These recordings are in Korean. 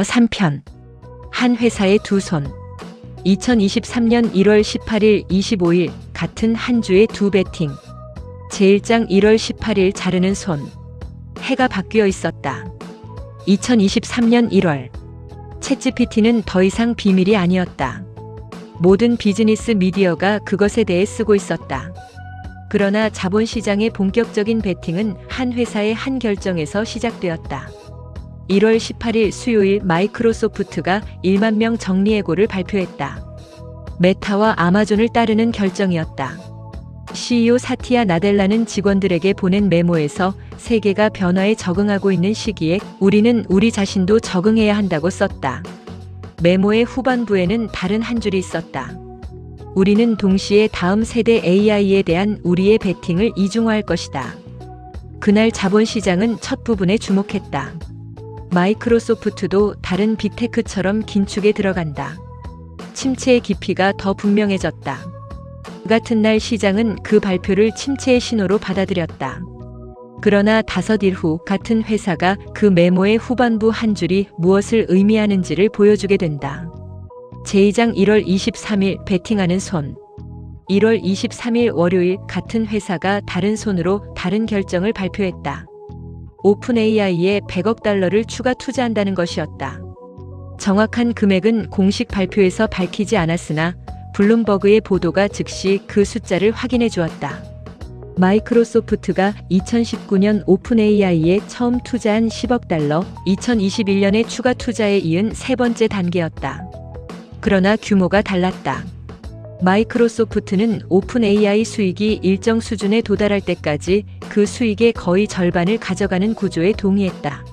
3편 한 회사의 두 손 2023년 1월 18일 25일 같은 한 주의 두 배팅 제1장 1월 18일 자르는 손 해가 바뀌어 있었다. 2023년 1월 챗GPT는 더 이상 비밀이 아니었다. 모든 비즈니스 미디어가 그것에 대해 쓰고 있었다. 그러나 자본시장의 본격적인 배팅은 한 회사의 한 결정에서 시작되었다. 1월 18일 수요일 마이크로소프트가 1만 명 정리해고를 발표했다. 메타와 아마존을 따르는 결정이었다. CEO 사티아 나델라는 직원들에게 보낸 메모에서 세계가 변화에 적응하고 있는 시기에 우리는 우리 자신도 적응해야 한다고 썼다. 메모의 후반부에는 다른 한 줄이 있었다. 우리는 동시에 다음 세대 AI에 대한 우리의 베팅을 이중화할 것이다. 그날 자본시장은 첫 부분에 주목했다. 마이크로소프트도 다른 빅테크처럼 긴축에 들어간다. 침체의 깊이가 더 분명해졌다. 같은 날 시장은 그 발표를 침체의 신호로 받아들였다. 그러나 5일 후 같은 회사가 그 메모의 후반부 한 줄이 무엇을 의미하는지를 보여주게 된다. 제2장 1월 23일 베팅하는 손 1월 23일 월요일 같은 회사가 다른 손으로 다른 결정을 발표했다. 오픈 AI에 100억 달러를 추가 투자한다는 것이었다. 정확한 금액은 공식 발표에서 밝히지 않았으나 블룸버그의 보도가 즉시 그 숫자를 확인해 주었다. 마이크로소프트가 2019년 오픈 AI에 처음 투자한 10억 달러, 2021년의 추가 투자에 이은 세 번째 단계였다. 그러나 규모가 달랐다. 마이크로소프트는 오픈 AI 수익이 일정 수준에 도달할 때까지 그 수익의 거의 절반을 가져가는 구조에 동의했다.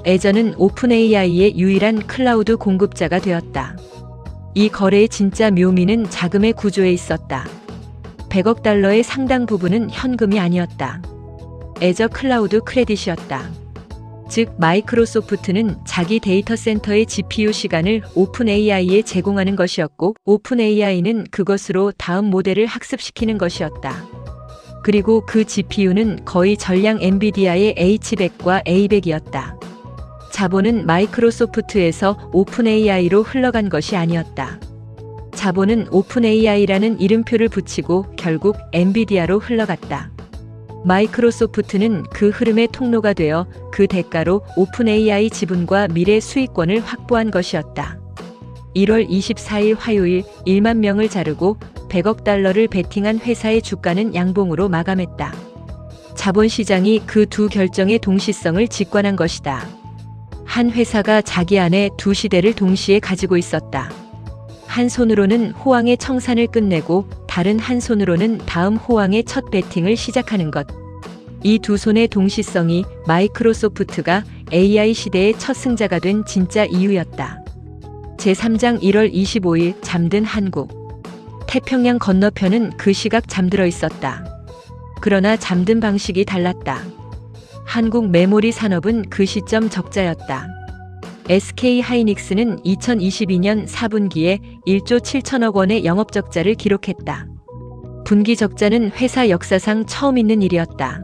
애저는 오픈 AI의 유일한 클라우드 공급자가 되었다. 이 거래의 진짜 묘미는 자금의 구조에 있었다. 100억 달러의 상당 부분은 현금이 아니었다. 애저 클라우드 크레딧이었다. 즉 마이크로소프트는 자기 데이터 센터의 GPU 시간을 오픈 AI에 제공하는 것이었고 오픈 AI는 그것으로 다음 모델을 학습시키는 것이었다. 그리고 그 GPU는 거의 전량 엔비디아의 H100과 A100이었다. 자본은 마이크로소프트에서 오픈 AI로 흘러간 것이 아니었다. 자본은 오픈 AI라는 이름표를 붙이고 결국 엔비디아로 흘러갔다. 마이크로소프트는 그 흐름의 통로가 되어 그 대가로 오픈 AI 지분과 미래 수익권을 확보한 것이었다. 1월 24일 화요일 1만 명을 자르고 100억 달러를 베팅한 회사의 주가는 양봉으로 마감했다. 자본시장이 그 두 결정의 동시성을 직관한 것이다. 한 회사가 자기 안에 두 시대를 동시에 가지고 있었다. 한 손으로는 호황의 청산을 끝내고 다른 한 손으로는 다음 호황의 첫 배팅을 시작하는 것. 이 두 손의 동시성이 마이크로소프트가 AI 시대의 첫 승자가 된 진짜 이유였다. 제3장 1월 25일 잠든 한국. 태평양 건너편은 그 시각 잠들어 있었다. 그러나 잠든 방식이 달랐다. 한국 메모리 산업은 그 시점 적자였다. SK 하이닉스는 2022년 4분기에 1조 7천억 원의 영업적자를 기록했다. 분기 적자는 회사 역사상 처음 있는 일이었다.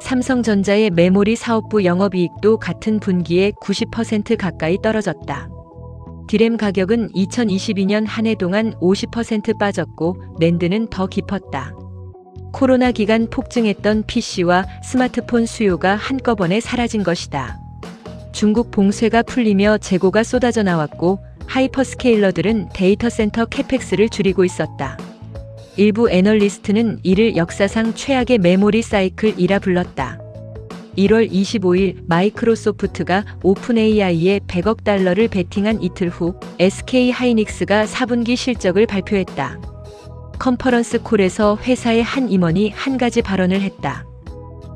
삼성전자의 메모리 사업부 영업이익도 같은 분기에 90% 가까이 떨어졌다. 디램 가격은 2022년 한 해 동안 50% 빠졌고 낸드는 더 깊었다. 코로나 기간 폭증했던 PC와 스마트폰 수요가 한꺼번에 사라진 것이다. 중국 봉쇄가 풀리며 재고가 쏟아져 나왔고 하이퍼스케일러들은 데이터 센터 캐펙스를 줄이고 있었다. 일부 애널리스트는 이를 역사상 최악의 메모리 사이클이라 불렀다. 1월 25일 마이크로소프트가 오픈 AI에 100억 달러를 베팅한 이틀 후 SK 하이닉스가 4분기 실적을 발표했다. 컨퍼런스 콜에서 회사의 한 임원이 한 가지 발언을 했다.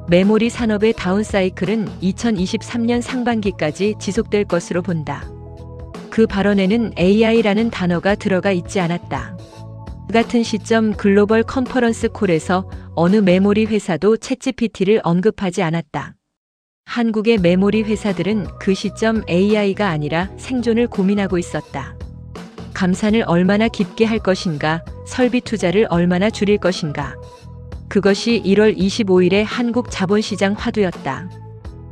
메모리 산업의 다운사이클은 2023년 상반기까지 지속될 것으로 본다. 그 발언에는 AI라는 단어가 들어가 있지 않았다. 같은 시점 글로벌 컨퍼런스 콜에서 어느 메모리 회사도 챗GPT를 언급하지 않았다. 한국의 메모리 회사들은 그 시점 AI가 아니라 생존을 고민하고 있었다. 감산을 얼마나 깊게 할 것인가, 설비 투자를 얼마나 줄일 것인가. 그것이 1월 25일의 한국 자본시장 화두였다.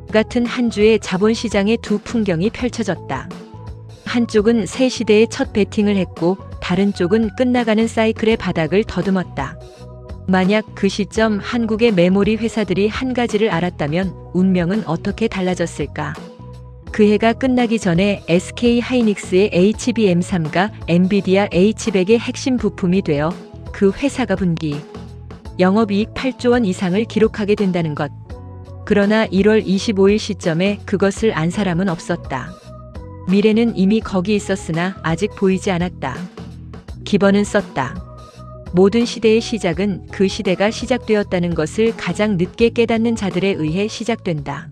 같은 한 주의 자본시장의 두 풍경이 펼쳐졌다. 한쪽은 새 시대의 첫 베팅을 했고 다른 쪽은 끝나가는 사이클의 바닥을 더듬었다. 만약 그 시점 한국의 메모리 회사들이 한 가지를 알았다면 운명은 어떻게 달라졌을까? 그 해가 끝나기 전에 SK 하이닉스의 HBM3가 엔비디아 H100의 핵심 부품이 되어 그 회사가 분기 영업이익 8조 원 이상을 기록하게 된다는 것. 그러나 1월 25일 시점에 그것을 안 사람은 없었다. 미래는 이미 거기 있었으나 아직 보이지 않았다. 기버는 썼다. 모든 시대의 시작은 그 시대가 시작되었다는 것을 가장 늦게 깨닫는 자들에 의해 시작된다.